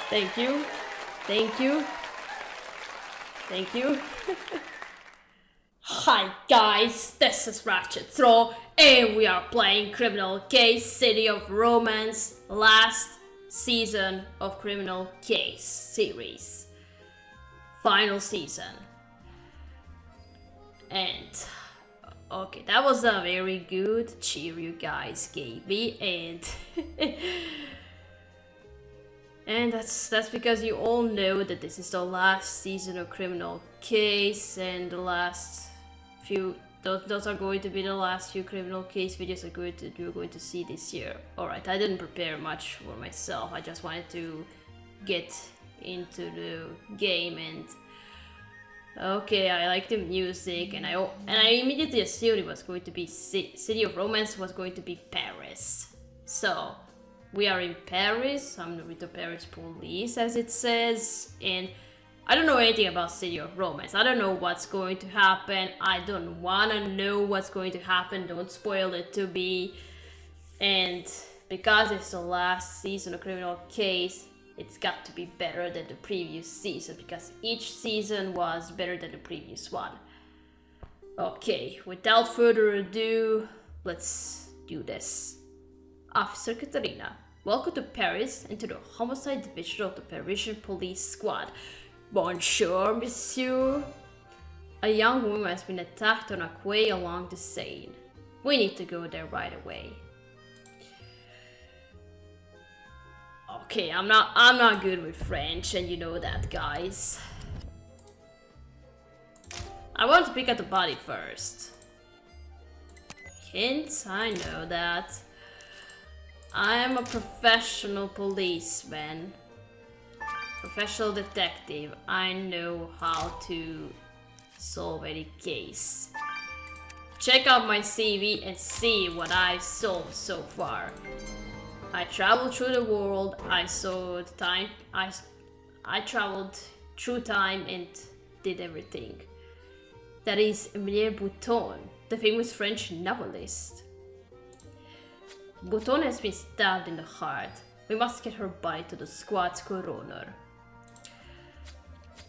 Thank you. Thank you. Thank you. Hi guys, this is Ratchet and we are playing Criminal Case City of Romance, last season of Criminal Case series. Final season. And okay, that was a very good cheer you guys gave me, and and that's because you all know that this is the last season of Criminal Case, and the last few those are going to be the last few Criminal Case videos you're going to see this year. Alright, I didn't prepare much for myself, I just wanted to get into the game. And okay, I like the music, and I immediately assumed it was going to be City of Romance was going to be Paris. So we are in Paris. I'm with the Paris police, as it says, and I don't know anything about City of Romance. I don't know what's going to happen. I don't wanna know what's going to happen. Don't spoil it to me. And because it's the last season of Criminal Case, it's got to be better than the previous season, because each season was better than the previous one. Okay, without further ado, let's do this. Officer Katerina, welcome to Paris and to the homicide division of the Parisian police squad. Bonjour, monsieur. A young woman has been attacked on a quay along the Seine. We need to go there right away. Okay, I'm not good with French, and you know that, guys. I want to pick up the body first. Hints, I know that. I am a professional policeman. Professional detective. I know how to solve any case. Check out my CV and see what I've solved so far. I traveled through the world. I saw the time. I traveled through time and did everything. That is Emile Bouton, the famous French novelist. Bouton has been stabbed in the heart. We must get her body to the squad's coroner.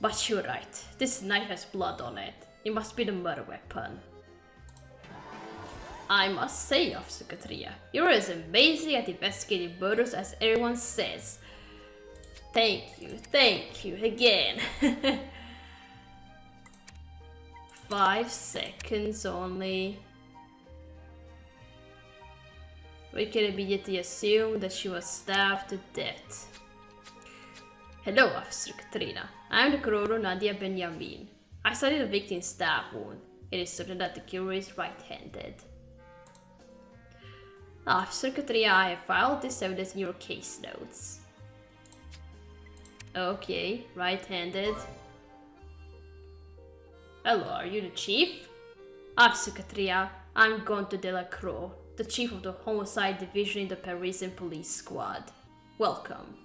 But you're right. This knife has blood on it. It must be the murder weapon. I must say, Officer Katerina, you're as amazing at investigating murders as everyone says. Thank you again. 5 seconds only. We can immediately assume that she was stabbed to death. Hello, Officer Katerina. I am the coroner Nadia Benjamin. I studied the victim's stab wound. It is certain that the killer is right-handed. Officer Katerina, I have filed this evidence in your case notes. Okay, right-handed. Hello, are you the chief? Officer Katerina, I'm Gonto Delacroix, the chief of the homicide division in the Parisian police squad. Welcome.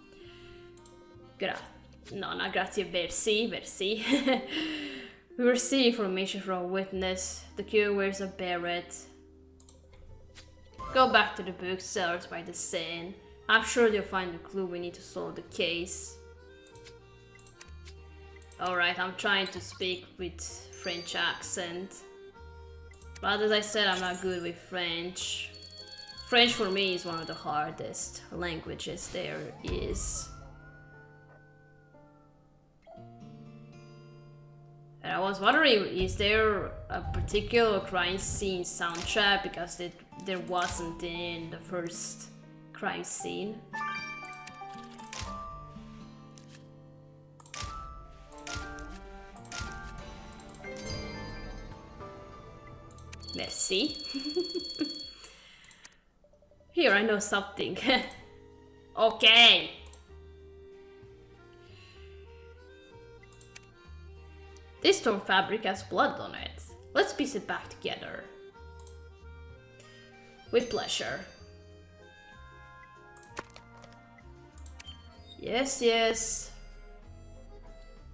Grazie, merci. We received information from a witness. The killer wears a beret. Go back to the booksellers by the Seine. I'm sure they'll find the clue we need to solve the case. Alright, I'm trying to speak with French accent. But as I said, I'm not good with French. French for me is one of the hardest languages there is. And I was wondering, is there a particular crime scene soundtrack, because there wasn't in the first crime scene. Merci. Here, I know something. Okay. This torn fabric has blood on it. Let's piece it back together. With pleasure. Yes.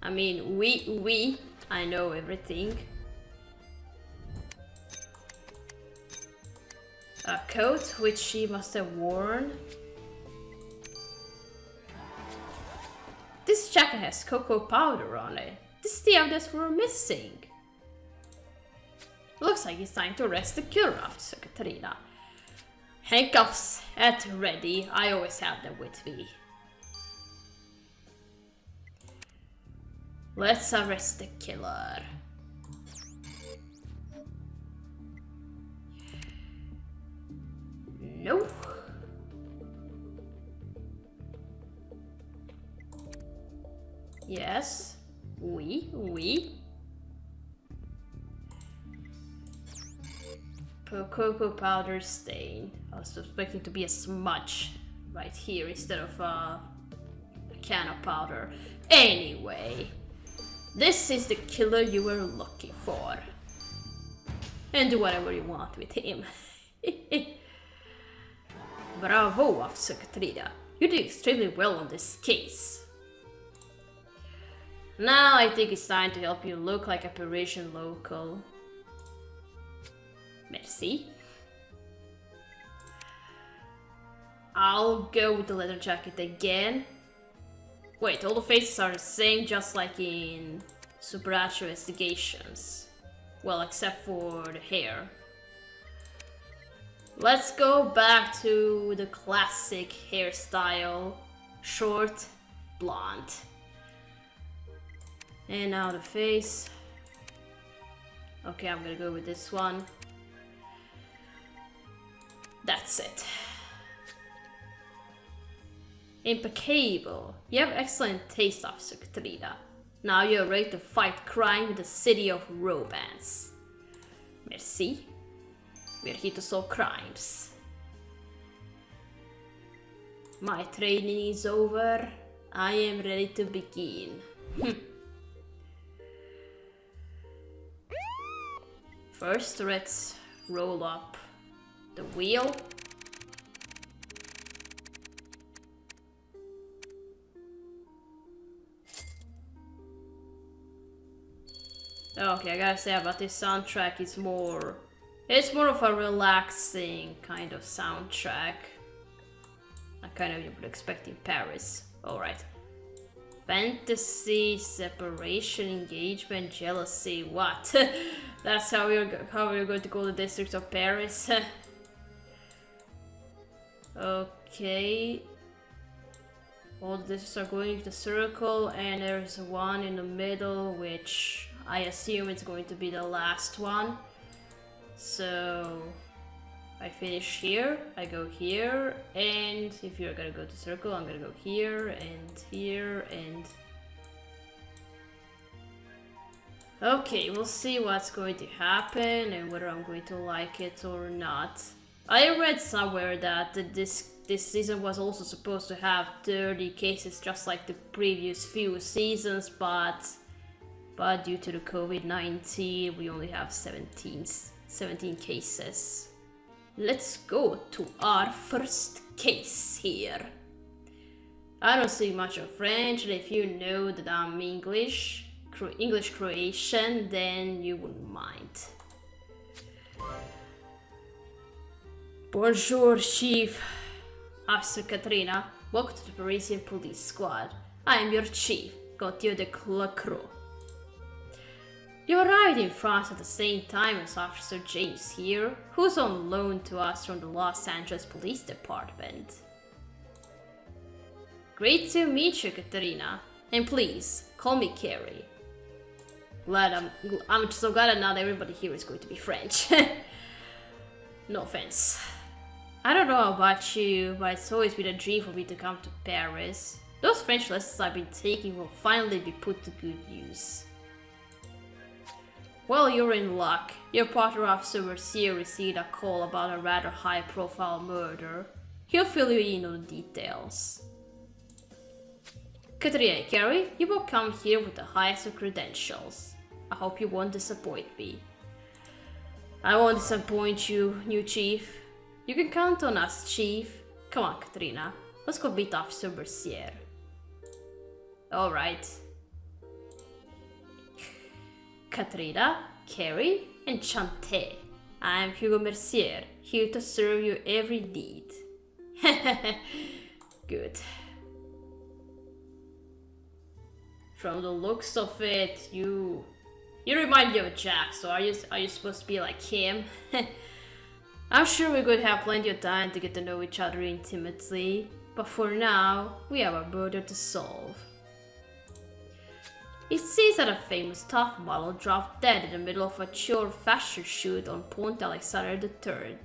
I mean, I know everything. A coat which she must have worn. jacket has cocoa powder on it. This is the evidence we're missing. Looks like it's time to arrest the killer, Officer Katarina. Handcuffs at ready. I always have them with me. Let's arrest the killer. No. Yes. Oui. Cocoa powder stain. I was expecting to be a smudge right here instead of a can of powder. Anyway, this is the killer you were looking for. And do whatever you want with him. Bravo, Officer Katrina. You did extremely well on this case. Now I think it's time to help you look like a Parisian local. Merci. I'll go with the leather jacket again. Wait, all the faces are the same, just like in Supernatural Investigations. Well, except for the hair. Let's go back to the classic hairstyle. Short, blonde. And now the face. Okay, I'm gonna go with this one. That's it. Impeccable. You have excellent taste, Officer Katrina. Now you're ready to fight crime in the city of romance. Merci. We're here to solve crimes. My training is over. I am ready to begin. First, let's roll up the wheel. Okay, I gotta say about this soundtrack, it's more of a relaxing kind of soundtrack. I kind of would expect in Paris. Alright. Fantasy, separation, engagement, jealousy, what? That's how we're going to call the district of Paris. Okay. All the districts are going to the circle, and there's one in the middle, which I assume it's going to be the last one. So I finish here, I go here, and if you're gonna go to circle, I'm gonna go here and here and... Okay, we'll see what's going to happen and whether I'm going to like it or not. I read somewhere that this season was also supposed to have 30 cases just like the previous few seasons, but due to the COVID-19 we only have 17 cases. Let's go to our first case here. I don't speak much of French, and if you know that I'm English Croatian, then you wouldn't mind. Bonjour, Chief. Officer Katrina, welcome to the Parisian Police Squad. I am your chief, Gauthier de Clacroix. You arrived in France at the same time as Officer James here, who's on loan to us from the Los Angeles Police Department. Great to meet you, Katerina. And please, call me Carrie. I'm so glad that not everybody here is going to be French. No offense. I don't know about you, but it's always been a dream for me to come to Paris. Those French lessons I've been taking will finally be put to good use. Well, you're in luck. Your partner Officer Mercier received a call about a rather high-profile murder. He'll fill you in on the details. Katrina and Carrie, you will come here with the highest of credentials. I hope you won't disappoint me. I won't disappoint you, new chief. You can count on us, chief. Come on, Katrina. Let's go beat Officer Mercier. Alright. Katrina, Carrie, and Chante. I am Hugo Mercier, here to serve you every need. Good. From the looks of it, you remind me of Jack, so are you supposed to be like him? I'm sure we're going to have plenty of time to get to know each other intimately, but for now, we have a murder to solve. It seems that a famous top model dropped dead in the middle of a chore fashion shoot on Point Alexander III.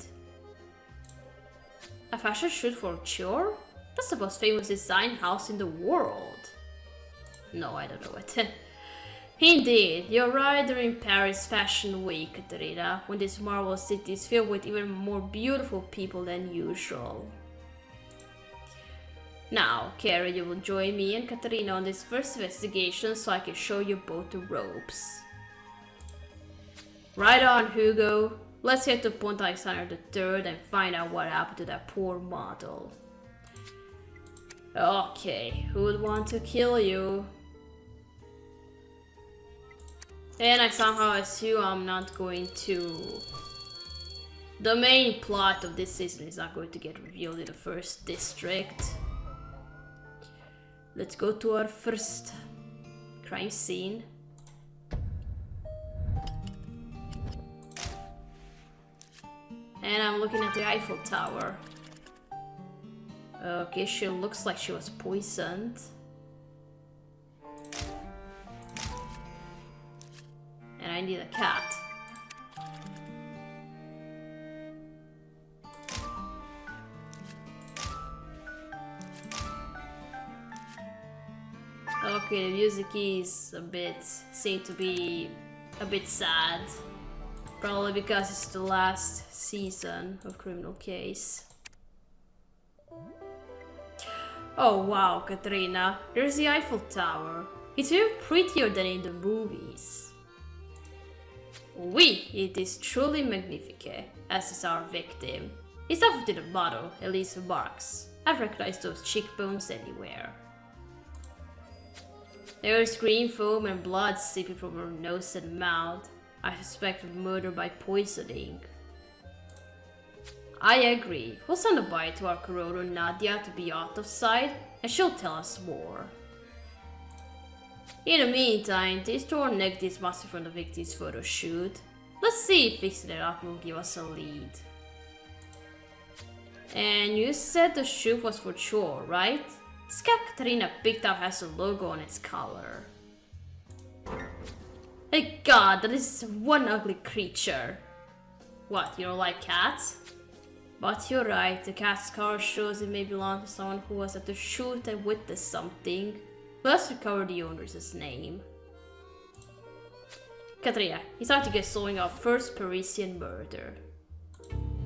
A fashion shoot for chore? That's the most famous design house in the world. No, I don't know it. Indeed, you're right during Paris Fashion Week, Katerina, when this marvel city is filled with even more beautiful people than usual. Now, Carrie, you will join me and Katerina on this first investigation so I can show you both the ropes. Right on, Hugo. Let's head to Point Alexander III and find out what happened to that poor model. Okay, who would want to kill you? And I somehow assume I'm not going to... The main plot of this season is not going to get revealed in the first district. Let's go to our first crime scene. And I'm looking at the Eiffel Tower. Okay, she looks like she was poisoned. And I need a cat. Okay, the music is seems to be a bit sad. Probably because it's the last season of Criminal Case. Oh wow, Katrina, there's the Eiffel Tower. It's even prettier than in the movies. Oui, it is truly magnifique, as is our victim. It's definitely the motto, at least for Marx. I've recognized those cheekbones anywhere. There is green foam and blood seeping from her nose and mouth. I suspect murder by poisoning. I agree. We'll send a bite to our coroner Nadia to be out of sight, and she'll tell us more. In the meantime, these torn negatives must be from the victim's photo shoot. Let's see if fixing it up will give us a lead. And you said the shoot was for chore, right? This cap Katarina picked up has a logo on its collar. Hey god, that is one ugly creature. What, you don't like cats? But you're right, the cat's collar shows it may belong to someone who was at the shoot and witnessed something. Let's recover the owner's name. Katrina, it's time to get solving our first Parisian murder.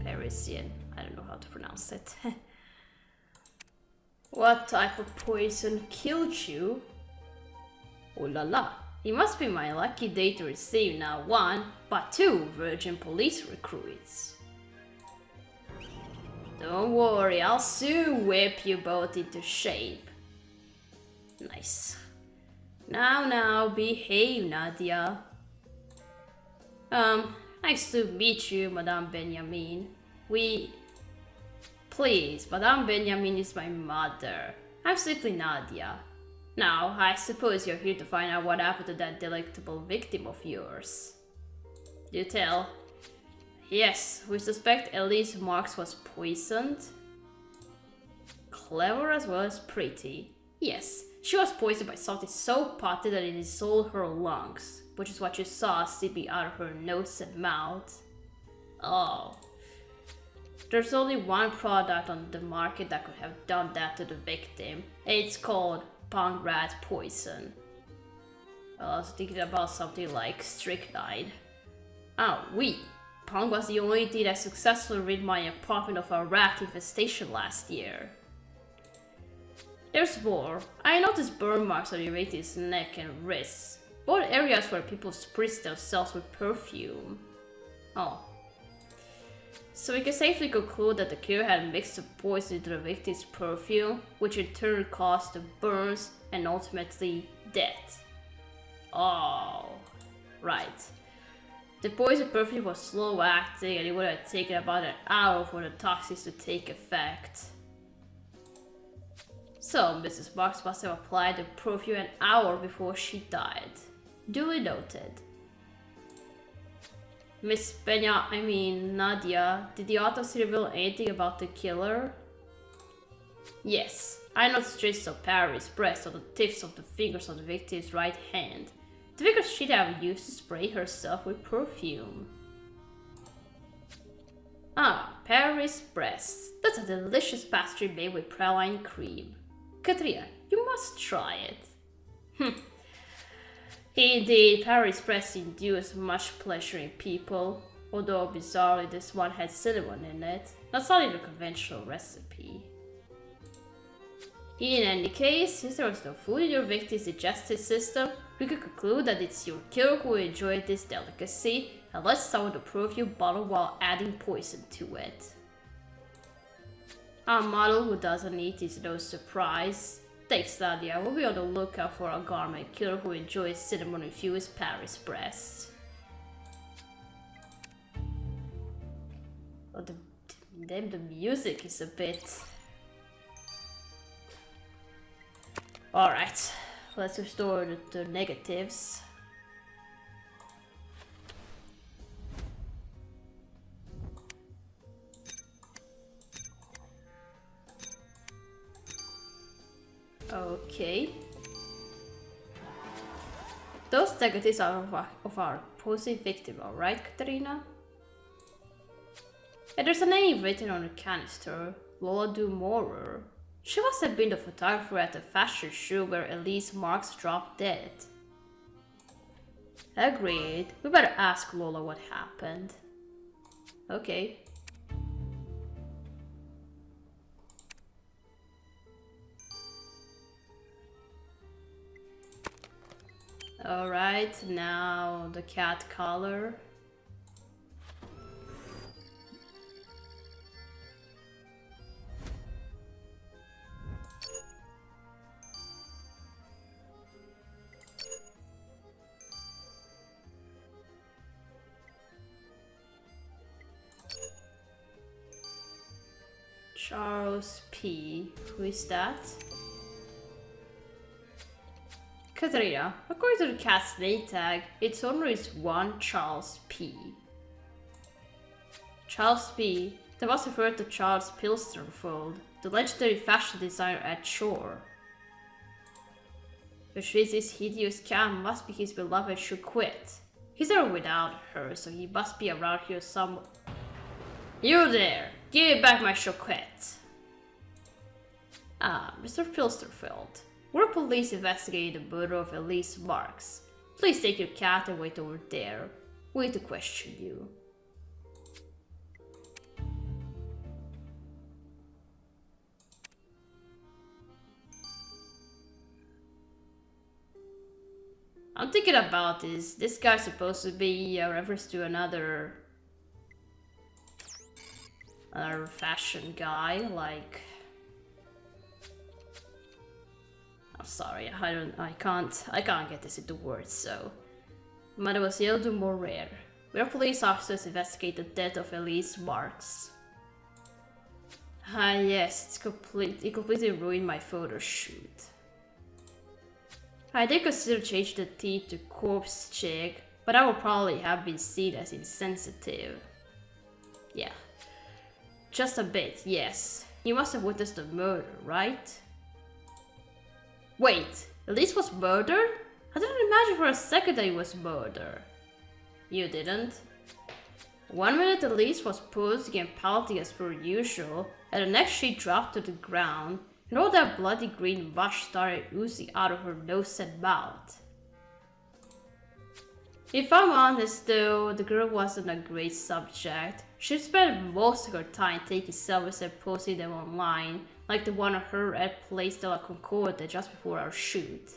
Parisian, I don't know how to pronounce it. What type of poison killed you? Oh la la, it must be my lucky day to receive not one, but two virgin police recruits. Don't worry, I'll soon whip you both into shape. Nice. Now, behave, Nadia. Nice to meet you, Madame Benjamin. Please, Madame Benjamin is my mother. I'm simply Nadia. Now, I suppose you're here to find out what happened to that delectable victim of yours. Do tell. Yes, we suspect Elise Marks was poisoned. Clever as well as pretty. Yes, she was poisoned by something so potent that it dissolved her lungs, which is what you saw seeping out of her nose and mouth. Oh. There's only one product on the market that could have done that to the victim. It's called punk rat poison. Well, I was thinking about something like strychnine. Oh, Punk was the only thing that successfully rid my apartment of a rat infestation last year. There's more. I noticed burn marks on the victim's neck and wrists, both areas where people spritz themselves with perfume. Oh. So we can safely conclude that the killer had mixed the poison into the victim's perfume, which in turn caused the burns and ultimately death. Oh, right. The poison perfume was slow acting and it would have taken about an hour for the toxins to take effect. So, Mrs. Marks must have applied the perfume an hour before she died. Duly noted. Miss Nadia, did the autopsy reveal anything about the killer? Yes, I noticed traces of Paris' breast on the tips of the fingers of the victim's right hand. The fingers she'd have used to spray herself with perfume. Ah, Paris breast. That's a delicious pastry made with praline cream. Katrina, you must try it. Indeed, Paris breast induced much pleasure in people, although bizarrely this one had cinnamon in it. That's not in the conventional recipe. In any case, since there was no food in your victim's digestive system, we could conclude that it's your killer who enjoyed this delicacy and let someone to perfume bottle while adding poison to it. Our model who doesn't eat is no surprise. Thanks, Nadia. We'll be on the lookout for a garment killer who enjoys cinnamon-infused Paris breast. Oh, the music is a bit... Alright, let's restore the negatives. Okay. Those negatives are of our opposing victim, alright, Katarina? And there's a name written on the canister, Lola Dumorer. She must have been the photographer at the fashion show where Elise Marks dropped dead. Agreed. We better ask Lola what happened. Okay. Alright, now the cat collar. Charles P. Who is that? Katarina, according to the cat's name tag, its owner is one Charles P. Charles P. That must refer to Charles Pilsterfold, the legendary fashion designer at Shore. Which means this hideous cat must be his beloved Chiquette. He's there without her, so he must be around here somewhere. You there! Give me back my Chiquette! Ah, Mr. Pilsterfeld. We're police investigating the murder of Elise Marks. Please take your cat and wait over there. We need to question you. I'm thinking about this. This guy's supposed to be a reference to another fashion guy, like... I'm sorry, I can't get this into words, so... Mademoiselle de Morer. We are police officers investigate the death of Elise Marks. Ah yes, it completely ruined my photo shoot. I did consider changing the theme to Corpse Chic, but that would probably have been seen as insensitive. Yeah. Just a bit, yes. You must have witnessed the murder, right? Wait, Elise was murdered? I didn't imagine for a second that it was murder. You didn't? 1 minute Elise was posing and pouting as per usual, and the next she dropped to the ground, and all that bloody green mush started oozing out of her nose and mouth. If I'm honest though, the girl wasn't a great subject. She spent most of her time taking selfies and posting them online, like the one of her at Place de la Concorde just before our shoot.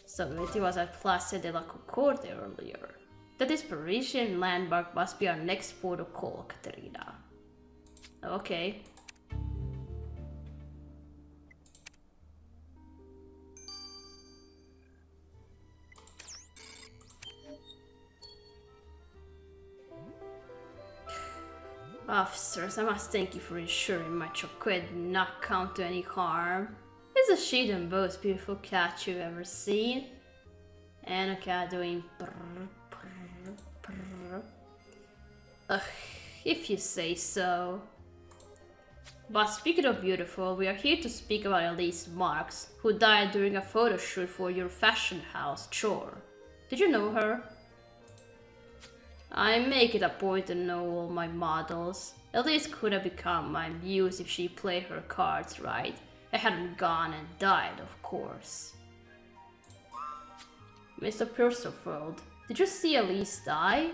So it was at Place de la Concorde earlier. That this Parisian landmark must be our next port of call, Katerina. Okay. Officers, I must thank you for ensuring my chocolate did not come to any harm. Isn't she the most beautiful cat you've ever seen? And a cat doing purr, purr, purr. Ugh, if you say so. But speaking of beautiful, we are here to speak about Elise Marks, who died during a photo shoot for your fashion house, Chore. Did you know her? I make it a point to know all my models. Elise could have become my muse if she played her cards right. I hadn't gone and died, of course. Mr. Percival, did you see Elise die?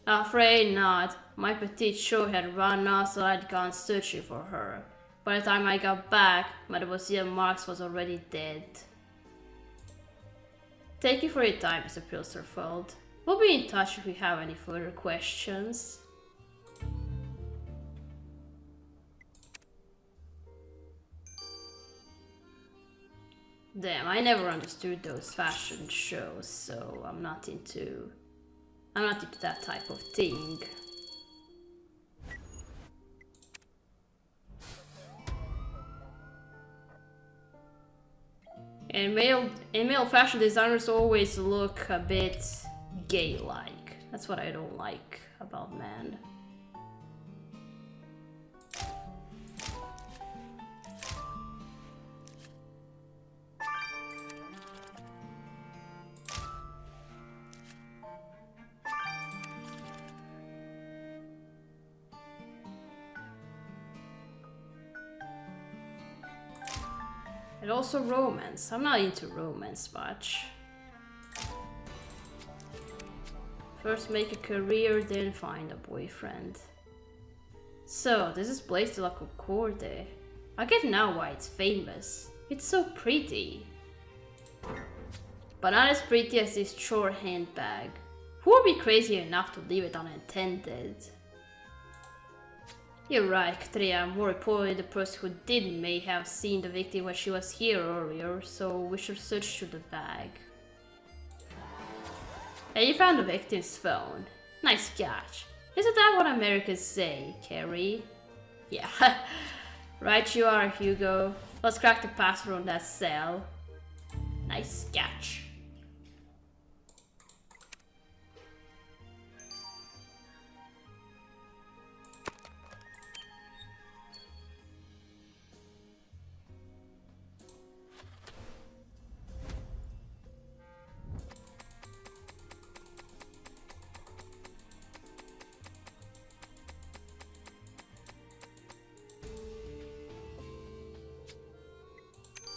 Afraid not. My petite show had run off, so I'd gone searching for her. By the time I got back, Mademoiselle Marks was already dead. Thank you for your time, Mr. Percival. We'll be in touch if we have any further questions. Damn, I never understood those fashion shows, so I'm not into that type of thing. And male fashion designers always look a bit gay-like. That's what I don't like about men. And also romance. I'm not into romance much. First make a career, then find a boyfriend. So, this is Place de la Concorde. I get now why it's famous. It's so pretty. But not as pretty as this chore handbag. Who would be crazy enough to leave it unattended? You're right, Katria. More importantly, the person who did may have seen the victim when she was here earlier, so we should search through the bag. Hey, you found the victim's phone. Nice catch. Isn't that what Americans say, Carrie? Yeah. Right you are, Hugo. Let's crack the password on that cell. Nice catch.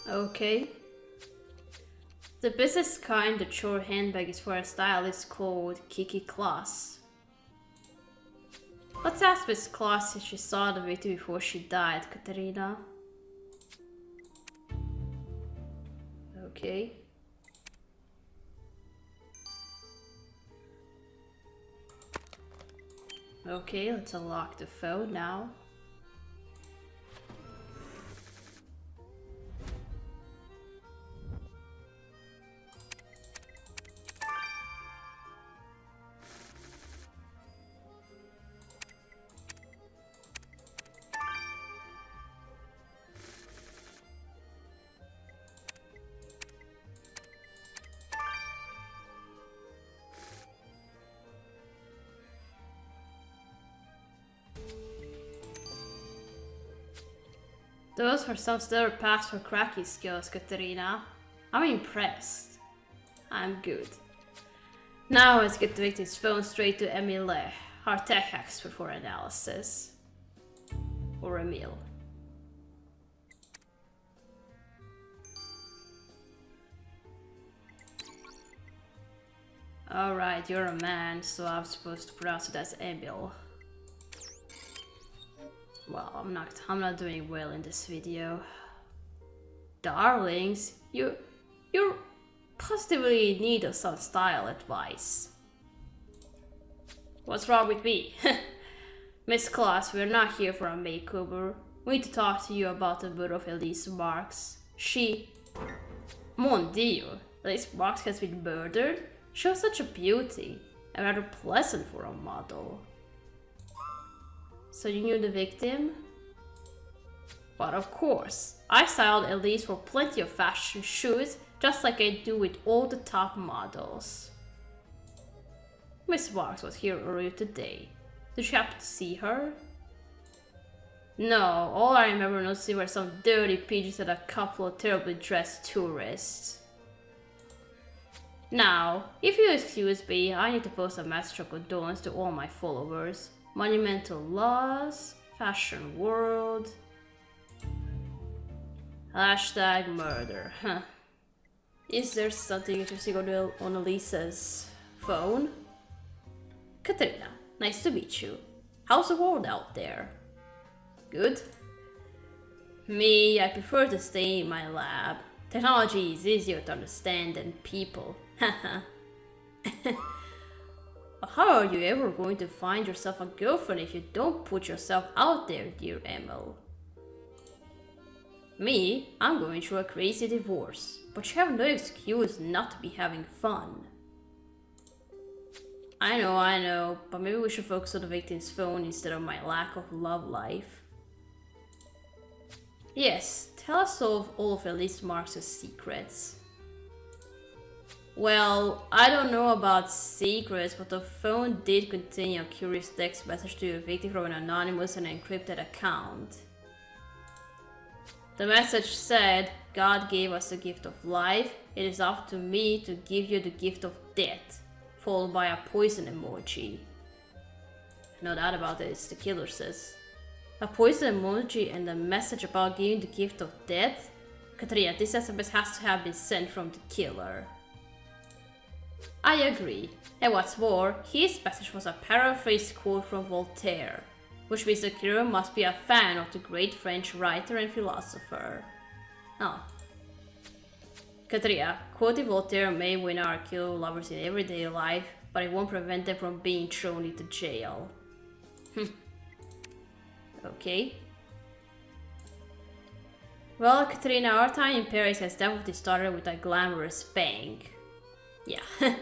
Okay. The business kind the chore handbag is for a style is called Kiki Class. Let's ask Miss Class if she saw the victim before she died, Katerina. Okay. Okay, let's unlock the phone now. Those were some stellar password cracking skills, Katerina. I'm impressed. I'm good. Now let's get the victim's phone straight to Emile, our tech expert for analysis. Or Emile. Alright, you're a man, so I'm supposed to pronounce it as Emile. Well, I'm not doing well in this video. Darlings, you positively need some style advice. What's wrong with me? Miss Claus, we're not here for a makeover. We need to talk to you about the murder of Elise Marks. Mon Dio, Elise Marks has been murdered? She was such a beauty, and rather pleasant for a model. So you knew the victim? But of course, I styled Elise for plenty of fashion shoots, just like I do with all the top models. Miss Marks was here earlier today. Did you happen to see her? No, all I remember noticing were some dirty pigeons and a couple of terribly dressed tourists. Now, if you excuse me, I need to post a message of condolence to all my followers. Monumental loss, fashion world, hashtag murder. Huh. Is there something interesting on Elisa's phone? Katrina, nice to meet you. How's the world out there? Good. Me, I prefer to stay in my lab. Technology is easier to understand than people. Haha. How are you ever going to find yourself a girlfriend if you don't put yourself out there, dear Emil? Me, I'm going through a crazy divorce, but you have no excuse not to be having fun. I know, but maybe we should focus on the victim's phone instead of my lack of love life. Yes, tell us all of Elise Marks' secrets. Well, I don't know about secrets, but the phone did contain a curious text message to your victim from an anonymous and encrypted account. The message said, God gave us the gift of life, it is up to me to give you the gift of death, followed by a poison emoji. No doubt about it, it's the killer says. A poison emoji and a message about giving the gift of death? Katrina, this SMS has to have been sent from the killer. I agree. And what's more, his message was a paraphrased quote from Voltaire, which means the killer must be a fan of the great French writer and philosopher. Oh. Katrina, quoting Voltaire may win our killer lovers in everyday life, but it won't prevent them from being thrown into jail. Okay. Well, Katrina, our time in Paris has definitely started with a glamorous bang. Yeah.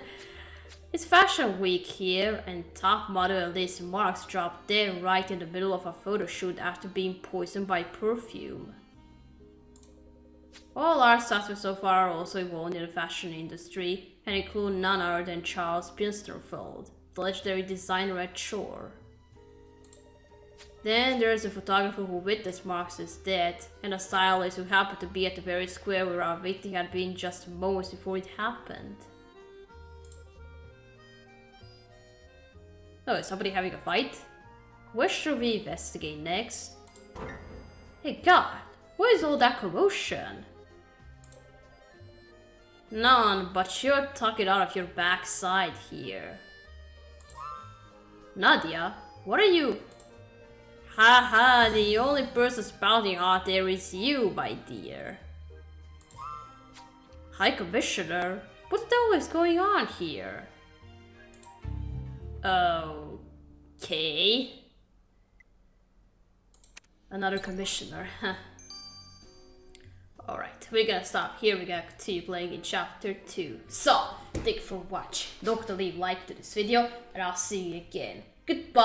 It's Fashion Week here, and top model Elise Marks dropped dead right in the middle of a photo shoot after being poisoned by perfume. All our suspects so far are also involved in the fashion industry, and include none other than Charles Pinsterfeld, the legendary designer at Shore. Then there is a photographer who witnessed Marks' death, and a stylist who happened to be at the very square where our victim had been just moments before it happened. Oh, is somebody having a fight? Where should we investigate next? Hey God, what is all that commotion? None, but you're talking out of your backside here. Nadia, what are you? Haha, the only person spouting out there is you, my dear. High Commissioner, what the hell is going on here? Okay. Another commissioner, huh? Alright, we're gonna stop here. We're gonna continue playing in chapter 2. So, thank you for watching. Don't forget to leave a like to this video, and I'll see you again. Goodbye!